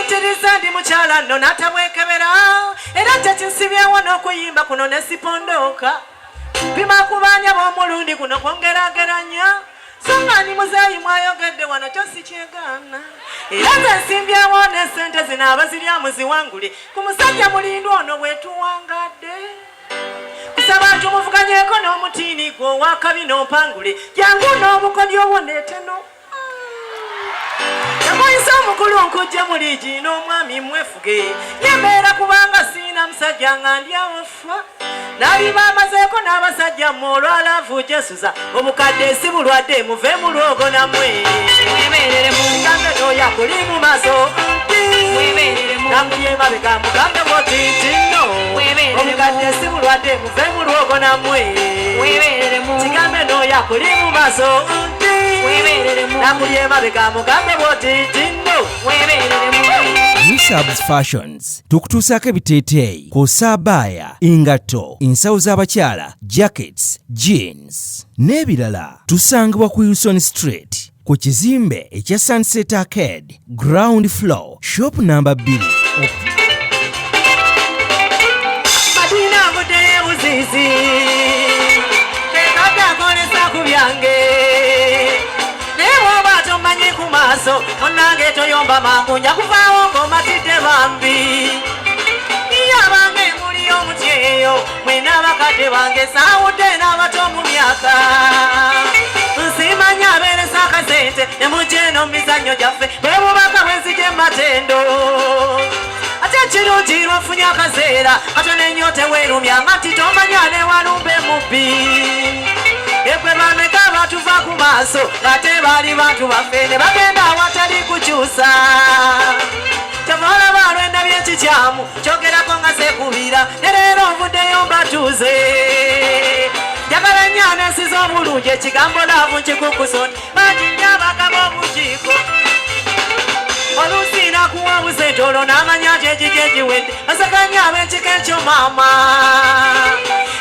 fumitiriza ndi mukyala nno natabwekebera era kyekinsibyewo n'okuyimba kuno ne sipondoka pima kubanya b'omulundi guno kwongerageranya so nga ni muzeeyi mwayogedde wano kyo sikyegana era nze nsimbyewo n'essente zino abazirya muziwangule ku musajja mulindwa ono bwetuwangadde kusaba tumuvuganyeko n'omutiini gwe owakabi n'ompangule jangu n'obukodyo obwo ndeeteno yamuyisa omukulu nkujja mu liigi n'omwami mwefuge yembeera kubanga siina musajja nga ndyawofa n'aliba amazeeko n'abasajja mmwe olwalaavu jesuza obukadde si bulwadde muve mu lwogo nammwe gambe n'oyo akuli mu maaso namulye mabega mugambe bwotiti nno obukadde si bulwadde muve mu lwogo nammwe kigambe n'oyo akuli mu maaso namulye mabega mugambe bwotiti nno Usabs Fashions tukutuusaako ebiteeteeyi kw'osaabaaya engatto ensawo z'abakyala jackets jeans n'ebirala tusangibwa ku Wilson Street ku kizimbe ekya Sunset Arcade ground floor shop number 2 Madina ngudde buzizi tekatakolesa ku byange newoba tomanyi ku maaso onange toyomba mangu nja kuvaawo ng'omatidde bambi yabange muli omutyeyo mwena abakadde bange saawudde n'abato mu myaka nsimanya abeeresa akasente ne mujje eno mu mizannyo gyaffe bwe bubaka bwenzije matendo ate kirungi lwofunye akaseera ate n'ennyo teweerumya nga nti tomanya newalumbe mubbi ekwe bameka batuva ku maaso ng'ate baali bantu baffe ne bagenda awatali kukyusa kyava balwenda byekikyamu kyogerako nga sekubira ne leero nvuddeyo mbatuuze njagala nnyo anesiza obulungi ekigambo laavu nkikukusoni banjinya abagaba obukiiko oluusi nakuwa busentolo n'amanya nti egigye giwedde basaganya ab'ekika ekyo maama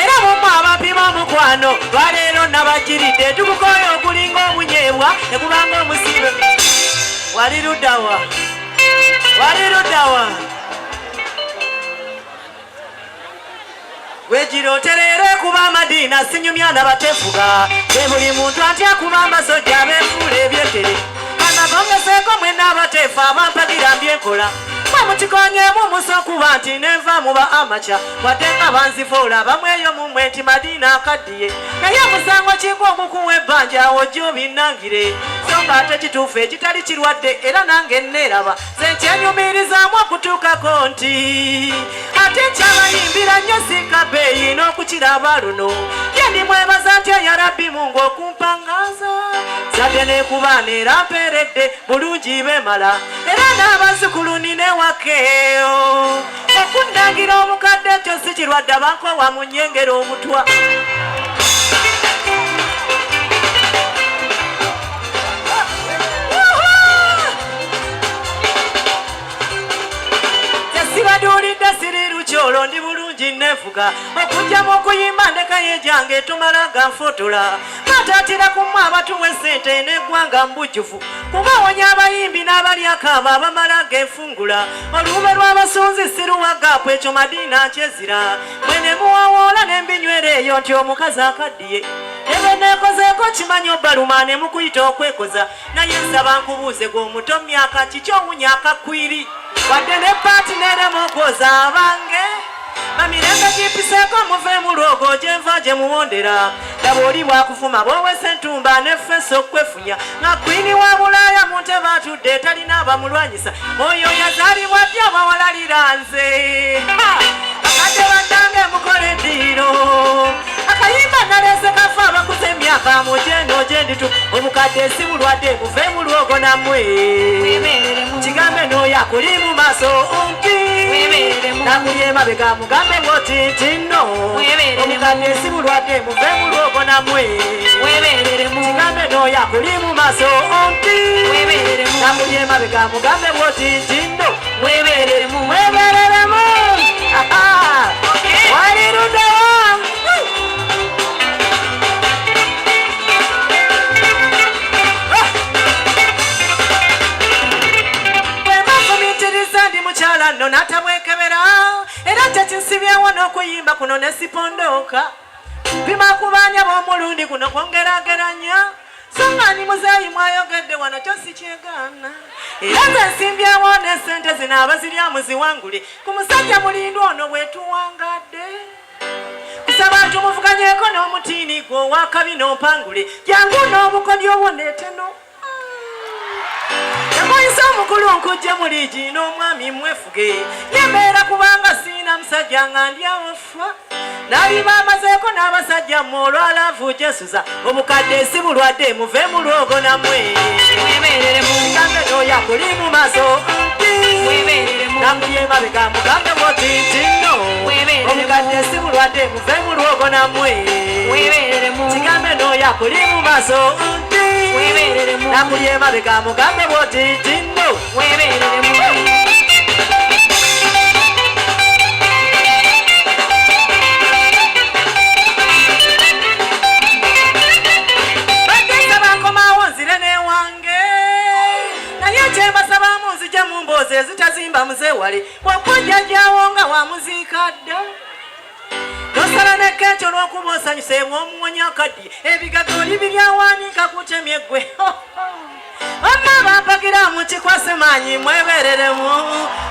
era mumu abapima omukwano lwaleero nabagiridde tukukoyo okulinga omunyeebwa ne kubanga omusibe wali luddawa wegiroterere kuba amadina sinyumya nabatefuga be buli muntu atya kuba amasojja abeefuula ebyetere kanagongeseeko mwena abateefu abampagira mbyenkola mwemutikonyemu musa okuba nti nenva muba amaca wadde nga banzifuula bamweyo mumwe nti madina akaddiye naye musango kigwa omukuwa ebbanja ojjo binnangire so nga ate kituufu ekitali kirwadde era nange neeraba zenkyenyumirizaamu okutuukako nti ate nkyabayimbira nnyo sinkabeeyi n'okukiraba luno yendi mwebaza nti ya rabbi mungu okumpangaza zadde nekuba neera mpeeredde bulungi bemala era n'abazzukulu ninewakeeyo okundangira omukadde ekyo si kirwadde abankowa mu nnyengera omutwa sibaduulidde siri lukyolo ndi bulungi nefuga okujjamu okuyimba ndekaye gyange tumala ganfotola batatira kumwe abatuwa essente n'eggwanga mbujjufu kubawonya abayimbi n'abalyakaaba abamala genfungula olube lw'abasunzi siruwagaapu ekyo madina nkyezira mwene muwawoola n'embinywera eyo nti omukazi akaddiye ebe neekozeeko kimanyi obbaluma ne mukuyita okwekoza naye nsaba nkubuuze gw'omuto myaka kiki owunya akakwiri wadde ne patinere mukwoza abange bamirembe gipiseeko muve mu lwogo gyenva gye muwondera daba oli bwakufuma bwowesa entumba neffeso okwefunya nga kwini wa bulaaya mu ntebe atudde talina abamulwanyisa oyo yazaalibwa ddi abawalalira nze akadde baddange mukole eddiiro akayimba nalese kafa abakuze emyaka mujeno gyenditu obukadde si bulwadde buve mu lwogo nammwe kigambe n'oyo akuli mu maaso nti nakuli emabega mugambe bwotiti nno obukadde si bulwadde buve mu lwogo nammwe kigambe n'oyo akuli mu maaso nti nakuli emabega mugambe bwotiti nno mwebereremu waliruddewo n'okuwulira nno n'atabwekebera era kyekinsibyewo n'okuyimba kuno ne sipondoka pima kubaanya b'omulundi guno kwongerageranya songani muzeeyi mwayogedde wano kyo sikyegaana era nze nsimbyewo n'essente zino abazirya muziwangule ku musajja mulindu ono bwetuwangadde kusaba tumuvuganyeko n'omutiini gwe owakabi n'ompangule jangu n'obukodyo obwo neeteno yakoyisa omukulu nkujje muli gino omwami mwefuge yembeera kubanga siina musajja nga ndyawo fa nali bamazeeko n'abasajja mmwe olwalavu jesuza omukadde si bulwadde muve mu lwogo namwe mugambe n'oya kuli mu maaso namuli emabega mugambe bwotiti nno omukadde si bulwadde muve mu lwogo namwe kigambe n'oya kuli mu maaso namuli emabega mugambe bwotiti nno ezitazimba muze wali wakujja jawo nga wamuziika dda nosala nekkeekyo lw'okuba osanyuse bw'omuwonya akaddi ebigaga oli biryawanika kutemye ggwe amma bampagira mu kikwase maanyi mwebereremu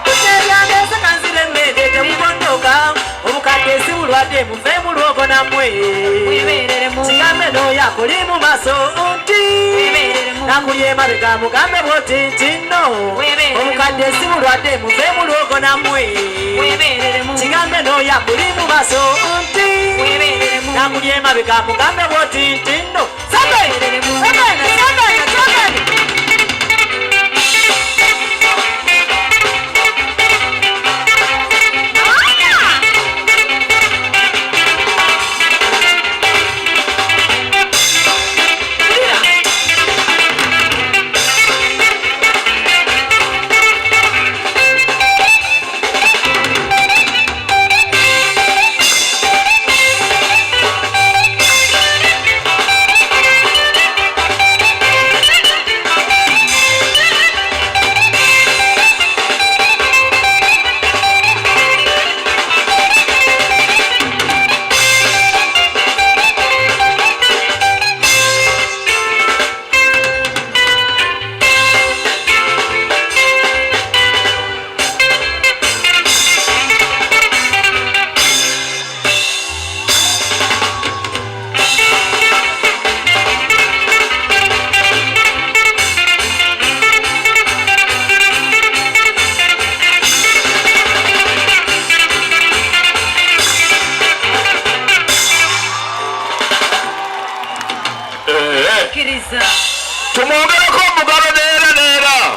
kutebyandese kanzire emmende temukondoka obukadde si bulwadde muve mu lwogo namwe kigambe n'oya kuli mu maaso nti nakuli emabega mugambe bwotiti nno omukadde si bulwadde muve mu lwogo namwe kigambe n'oya kuli mu maaso nti nakuli emabega mugambe bwotiti nno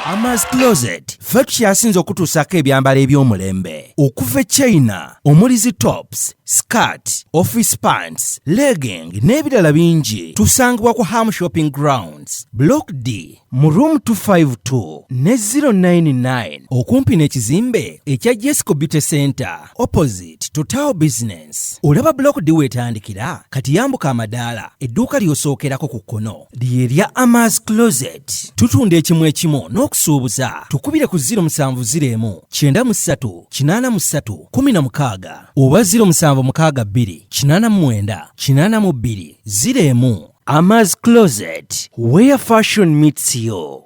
Ama's Closet ffe tukyasinze okutuusako ebyambalo eby'omulembe okuva e China omuli zi tops, skirt, office pants, legging n'ebirala bingi tusangibwa ku Ham Shopping Grounds Block D mu room 252 ne 099 okumpi n'ekizimbe ekya Jesco Beauty Center opposite Total Business. Olaba Block D wetandikira kati yambuka amadaala edduuka ly'osookerako ku kkono lyerya Ama's Closet. Tutunda ekimu ekimu n'okusuubuza tukubire ku 0701 93 83 16 oba 0762 89 82 01. Ama's Closet, where fashion meets you.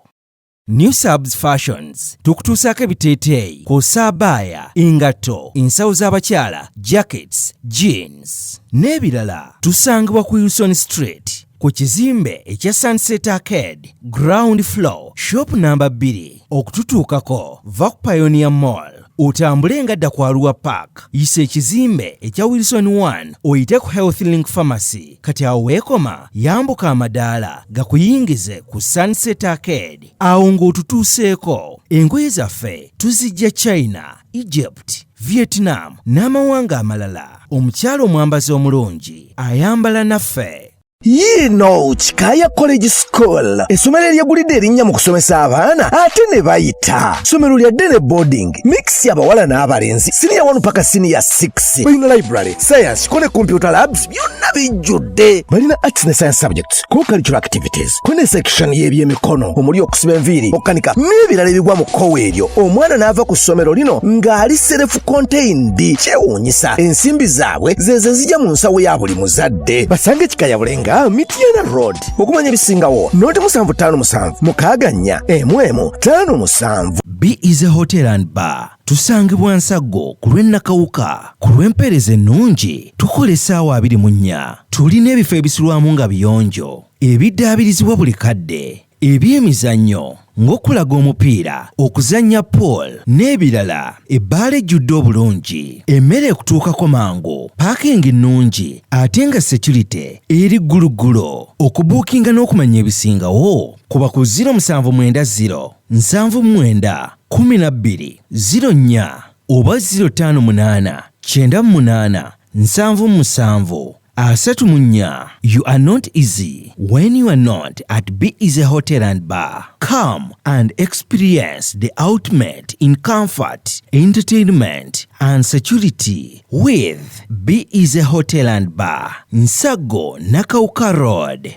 New Subs Fashions tukutuusako ebiteeteeyi kw'ossa abaya, engatto, ensawo z'abakyala, jackets, jeans n'ebirala. Tusangibwa ku Wilson Street ku kizimbe ekya Sunset Arcade ground floor shop number 2. Okututuukako va ku Pioneer Mall otambule nga dda ku Arua Park yisa ekizimbe ekya Wilson 1 oyite ku Health Link Pharmacy. Kati awo weekoma yambuka amadaala gakuyingize ku Sunset Arcade. Awo ng'otutuuseeko engoye zaffe tuzijja China, Egypt, Vietnam n'amawanga amalala. Omukyala omwambazi omulungi ayambala naffe. Yino Chikaya College School. Essomero eryagulidde erinnya mu kusomesa abaana ate ne bayita. Ssomero lya Dene Boarding. Mix y'abawala n'abalenzi. Senior 1 paka senior 6. Balina library, science, kone computer labs byonna bijjudde. Balina arts ne science subjects, co-curricular activities. Kone section y'ebyemikono, omuli okusiba enviiri, okukanika n'ebirala ebigwa mu kkowe eryo. Omwana n'ava ku ssomero lino ng'ali self-contained. Kyewuunyisa ensimbi zaabwe ze zijja mu nsawo ya buli muzadde. Basange Chikaya Bulenga Mityana Road. Okumanya ebisingawo noti 757 mukaganya M 57. B is a hotel and bar. Tusangibwa Nsago ku lw'Ennakawuka. Ku lw'empeereza ennungi tukola essaawa 24. Tulina ebifo ebisulwamu nga biyonjo, ebiddaabirizibwa buli kadde, ebyemizannyo ng'okulaga omupiira, okuzannya pool n'ebirala. Ebbaala ejjudde obulungi, emmere ekutuukako mangu, paakingi ennungi ate nga security eri gguluggulo. Okubuukinga n'okumanya ebisingawo kuba ku 070 79 12 04 oba 058 98 77 34. You are not easy when you are not at B is a hotel and bar. Come and experience the ultimate in comfort, entertainment and security with B is a hotel and bar. Nsago Nakauka Road.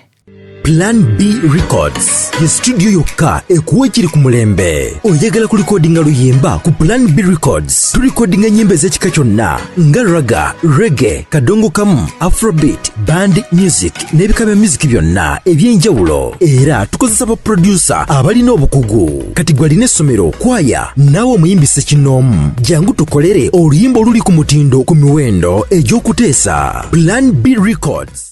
Plan B Records ye studio yokka ekuwa ekiri ku mulembe. Oyagala ku recordinga luyimba ku Plan B Records. Tu recordinga nyimba ez'ekika kyonna nga raga, reggae, kadongo kamu, afrobeat, band music n'ebika bya music byonna eby'enjawulo. Era tukozesa ba producer abalina obukugu. Kati gwalina essomero, kwaya, naawe omuyimbise kinoomu. Jangu tukolere oluyimba oluli ku mutindo ku miwendo egy'okuteesa. Plan B Records.